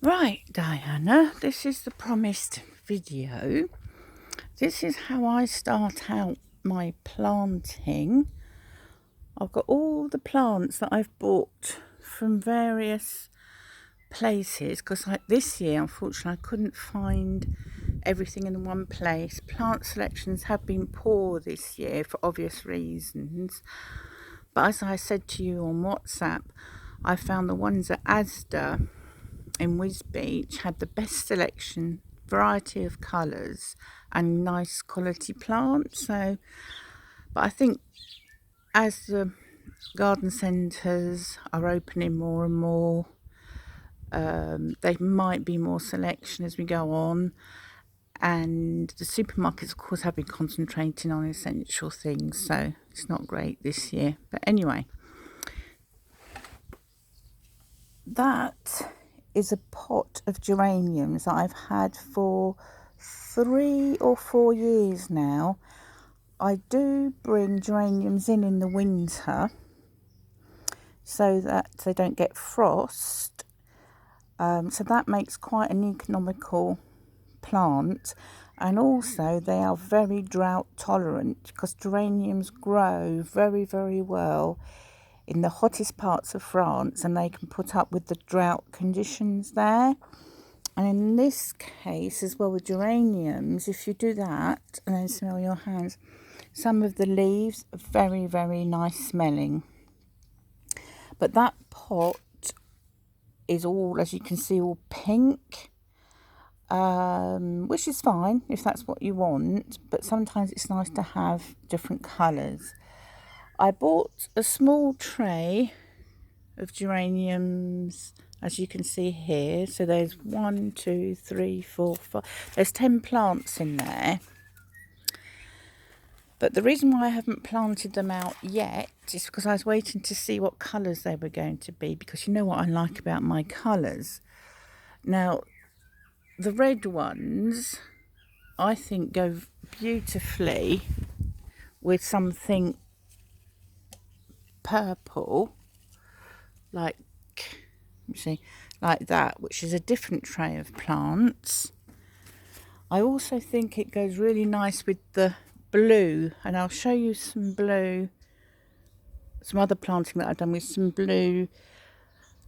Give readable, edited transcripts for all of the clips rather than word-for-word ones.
Right, Diana, this is the promised video. This is how I start out my planting. I've got all the plants that I've bought from various places because like this year, unfortunately, I couldn't find everything in one place. Plant selections have been poor this year for obvious reasons. But as I said to you on WhatsApp, I found the ones at Asda in Wisbeach had the best selection, variety of colours, and nice quality plants. But I think as the garden centres are opening more and more, there might be more selection as we go on. And the supermarkets, of course, have been concentrating on essential things, so it's not great this year. But anyway, that is a pot of geraniums that I've had for 3 or 4 years now. I do bring geraniums in the winter so that they don't get frost. So that makes quite an economical plant, and also they are very drought tolerant because geraniums grow very, very well in the hottest parts of France and they can put up with the drought conditions there. And in this case, as well with geraniums, if you do that and then smell your hands, some of the leaves are very, very nice smelling. But that pot is all, as you can see, all pink, which is fine if that's what you want. But sometimes it's nice to have different colours. I bought a small tray of geraniums, as you can see here. So there's 1, 2, 3, 4, 5. There's 10 plants in there. But the reason why I haven't planted them out yet is because I was waiting to see what colours they were going to be, because you know what I like about my colours. Now, the red ones I think go beautifully with something purple, like, let me see, like that, which is a different tray of plants. I also think it goes really nice with the blue, and I'll show you some blue, some other planting that I've done with some blue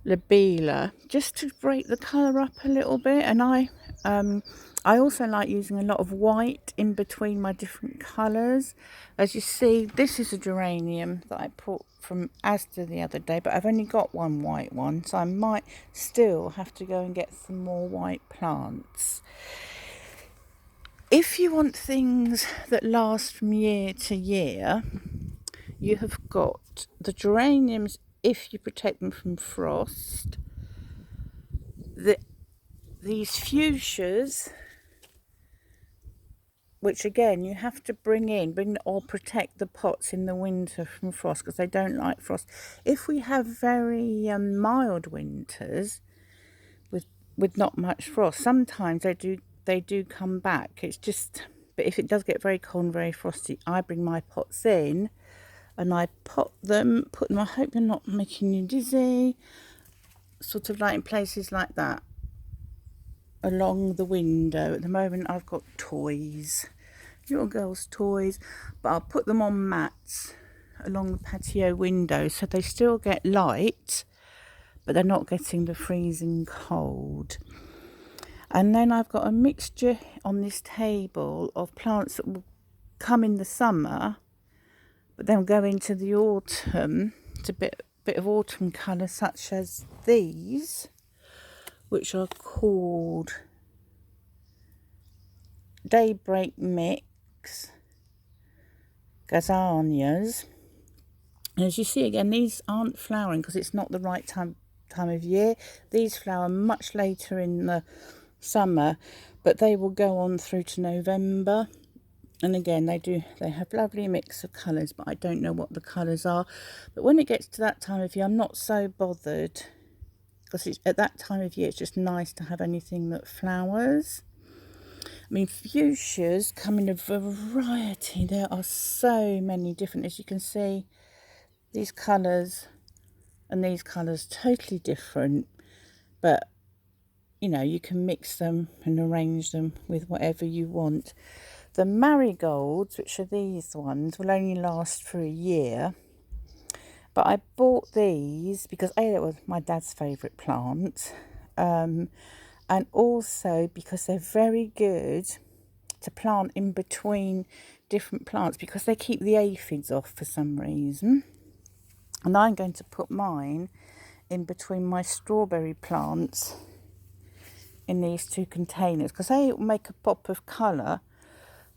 lobelia, just to break the colour up a little bit. And I also like using a lot of white in between my different colours. As you see, this is a geranium that I bought from Asda the other day, but I've only got one white one, so I might still have to go and get some more white plants. If you want things that last from year to year, you have got the geraniums, if you protect them from frost. These fuchsias, which again you have to bring or protect the pots in the winter from frost because they don't like frost. If we have very mild winters with not much frost, sometimes they do come back. It's just, but if it does get very cold and very frosty, I bring my pots in and I put them. I hope they're not making you dizzy. Sort of like in places like that along the window. At the moment I've got toys, little girls' toys, but I'll put them on mats along the patio window so they still get light, but they're not getting the freezing cold. And then I've got a mixture on this table of plants that will come in the summer, but then go into the autumn. It's a bit of autumn colour, such as these, which are called Daybreak Mix Gazanias. And as you see again, these aren't flowering because it's not the right time of year. These flower much later in the summer, but they will go on through to November. And again, they have lovely mix of colours, but I don't know what the colours are. But when it gets to that time of year, I'm not so bothered, because at that time of year it's just nice to have anything that flowers. I mean, fuchsias come in a variety. There are so many different, as you can see, these colours and these colours totally different, but you know, you can mix them and arrange them with whatever you want. The marigolds, which are these ones, will only last for a year. But I bought these because A, it was my dad's favourite plant, and also because they're very good to plant in between different plants because they keep the aphids off for some reason. And I'm going to put mine in between my strawberry plants in these two containers because A, it will make a pop of colour,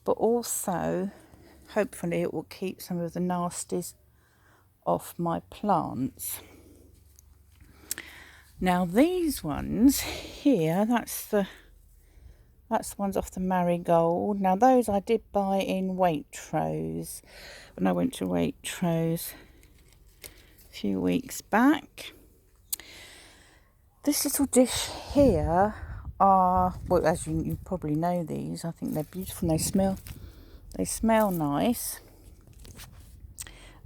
but also hopefully it will keep some of the nasties off my plants. Now these ones here, that's the ones off the marigold. Now those I did buy in Waitrose when I went to Waitrose a few weeks back. This little dish here are, well, as you probably know these, I think they're beautiful and they smell nice.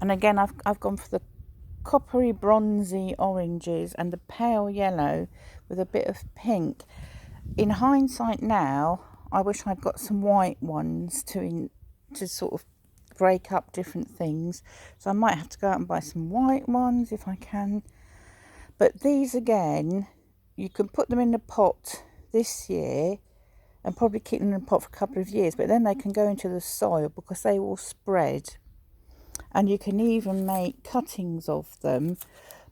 And again, I've gone for the coppery bronzy oranges and the pale yellow with a bit of pink. In hindsight now, I wish I'd got some white ones to sort of break up different things. So I might have to go out and buy some white ones if I can. But these again, you can put them in the pot this year and probably keep them in the pot for a couple of years, but then they can go into the soil because they will spread. And you can even make cuttings of them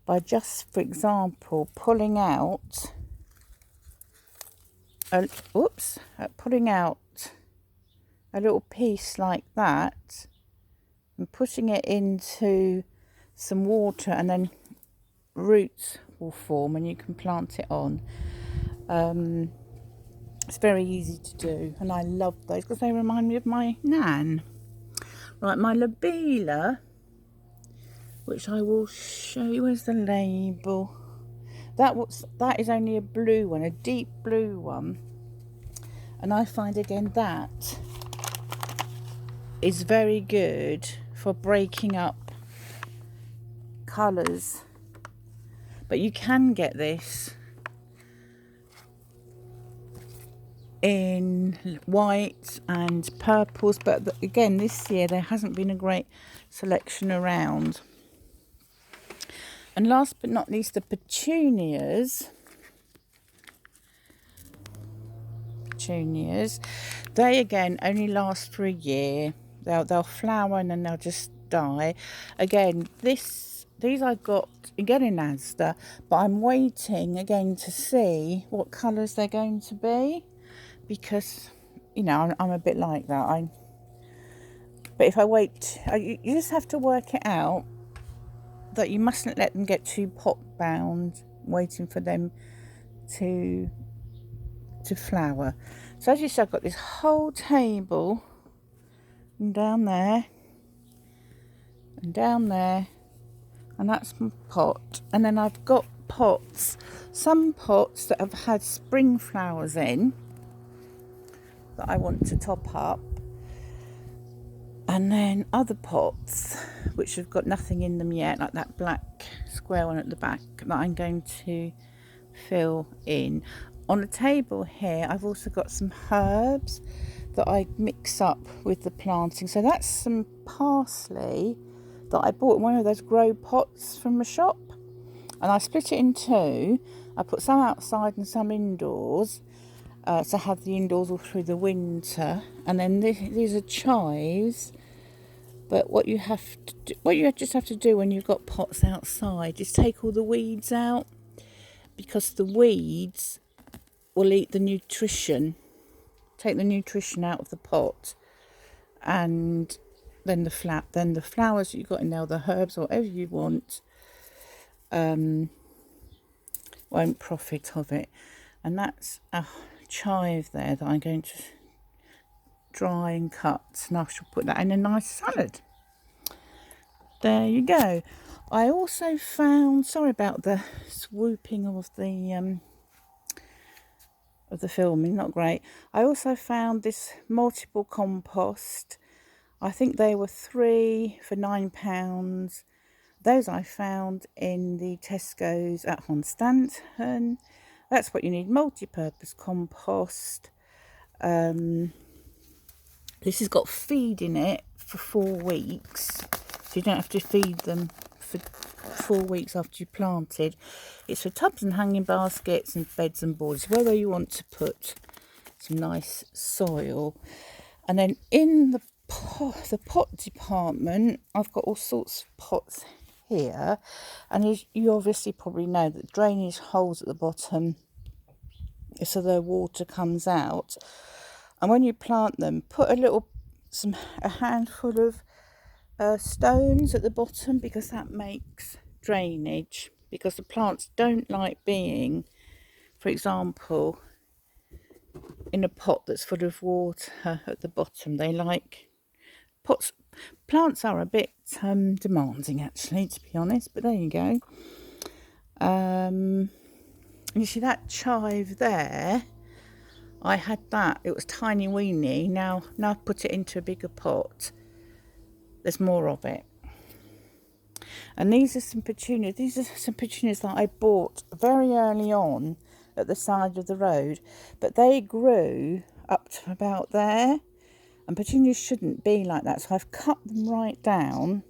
by just, for example, pulling out a little piece like that and putting it into some water, and then roots will form and you can plant it on. It's very easy to do and I love those because they remind me of my nan. Right, my lobela, which I will show you. Where's the label? That is only a blue one, a deep blue one, and I find again that is very good for breaking up colours. But you can get this in white and purples, but again this year there hasn't been a great selection around. And last but not least, the petunias. They again only last for a year. They'll flower and then they'll just die. Again, these I got again in Asda, but I'm waiting again to see what colours they're going to be, because you know I'm a bit like that. But if I wait, you just have to work it out that you mustn't let them get too pot bound, waiting for them to flower. So as you see, I've got this whole table, and down there, and down there, and that's my pot. And then I've got pots, some pots that have had spring flowers in that I want to top up, and then other pots which have got nothing in them yet, like that black square one at the back, that I'm going to fill in. On the table here, I've also got some herbs that I mix up with the planting. So that's some parsley that I bought in one of those grow pots from a shop, and I split it in two. I put some outside and some indoors, to have the indoors all through the winter. And then these are chives. But what you just have to do when you've got pots outside is take all the weeds out, because the weeds will eat the nutrition, take the nutrition out of the pot, and then the flowers that you've got in there, the herbs or whatever you want, won't profit of it. And that's a chive there that I'm going to dry and cut, and I shall put that in a nice salad. There you go. I also found, sorry about the swooping of the filming, not great. I also found this multiple compost. I think they were 3 for £9. Those I found in the Tesco's at Hunstanton. That's what you need, multi-purpose compost. This has got feed in it for 4 weeks, so you don't have to feed them for 4 weeks after you planted. It's for tubs and hanging baskets and beds and borders, wherever you want to put some nice soil. And then in the pot department, I've got all sorts of pots here, and as you obviously probably know, that drainage holes at the bottom so the water comes out. And when you plant them, put a handful of stones at the bottom, because that makes drainage, because the plants don't like being, for example, in a pot that's full of water at the bottom. They like pots. Plants are a bit demanding, actually, to be honest, but there you go. You see that chive there? I had that. It was tiny weeny. Now I've put it into a bigger pot. There's more of it. And these are some petunias. These are some petunias that I bought very early on at the side of the road, but they grew up to about there. And petunias shouldn't be like that, so I've cut them right down.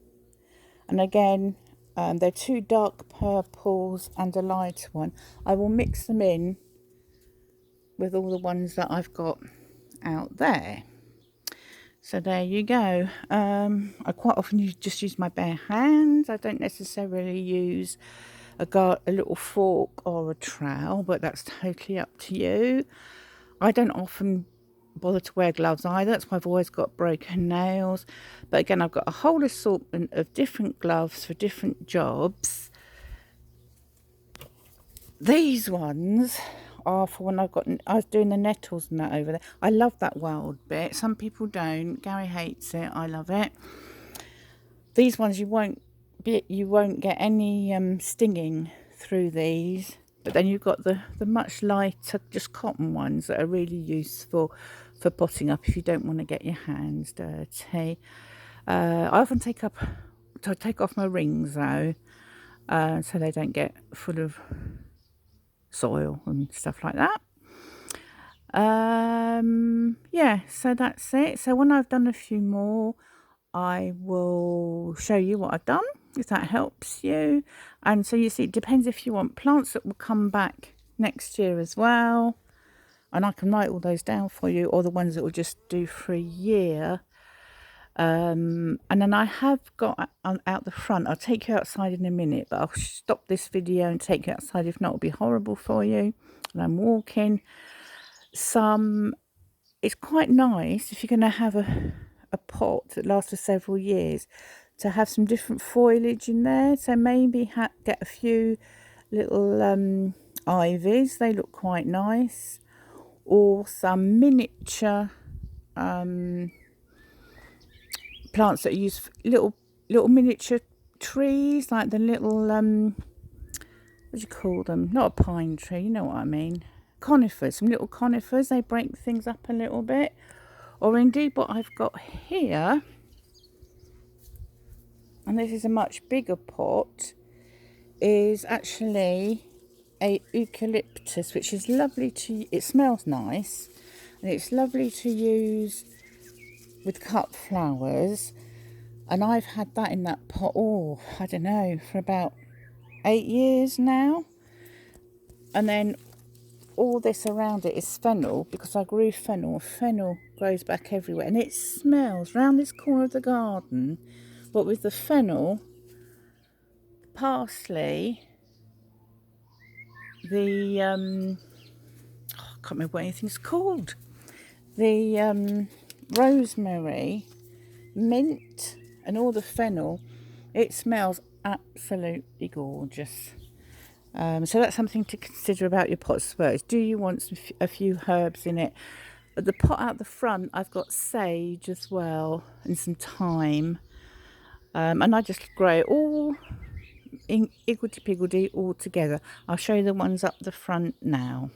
And again, they're 2 dark purples and a lighter one. I will mix them in with all the ones that I've got out there. So there you go. I quite often just use my bare hands. I don't necessarily use a little fork or a trowel, but that's totally up to you. I don't often bother to wear gloves either. That's why I've always got broken nails. But again, I've got a whole assortment of different gloves for different jobs. These ones are for when I was doing the nettles and that over there. I love that wild bit. Some people don't. Gary hates it. I love it. These ones you won't get any stinging through these. But then you've got the much lighter, just cotton ones that are really useful for potting up if you don't want to get your hands dirty. I often take off my rings though, so they don't get full of soil and stuff like that. Yeah, so that's it. So when I've done a few more, I will show you what I've done, if that helps you. And so you see, it depends if you want plants that will come back next year as well, and I can write all those down for you, or the ones that will just do for a year. And then I have got out the front, I'll take you outside in a minute, but I'll stop this video and take you outside. If not, it'll be horrible for you. And I'm walking it's quite nice if you're going to have a pot that lasts for several years to have some different foliage in there. So maybe get a few little ivies, they look quite nice, or some miniature plants that use little miniature trees, like the little what do you call them? Not a pine tree, you know what I mean. Conifers, some little conifers. They break things up a little bit. Or indeed what I've got here, and this is a much bigger pot, is actually a eucalyptus, which is lovely it smells nice, and it's lovely to use with cut flowers. And I've had that in that pot, I don't know, for about 8 years now. And then all this around it is fennel, because I grew fennel. Fennel grows back everywhere, and it smells round this corner of the garden. But with the fennel, parsley, the I can't remember what anything's called. The rosemary, mint, and all the fennel, it smells absolutely gorgeous. So that's something to consider about your pots as well. Do you want a few herbs in it? At the pot out the front, I've got sage as well, and some thyme. And I just grow it all in higgledy-piggledy all together. I'll show you the ones up the front now.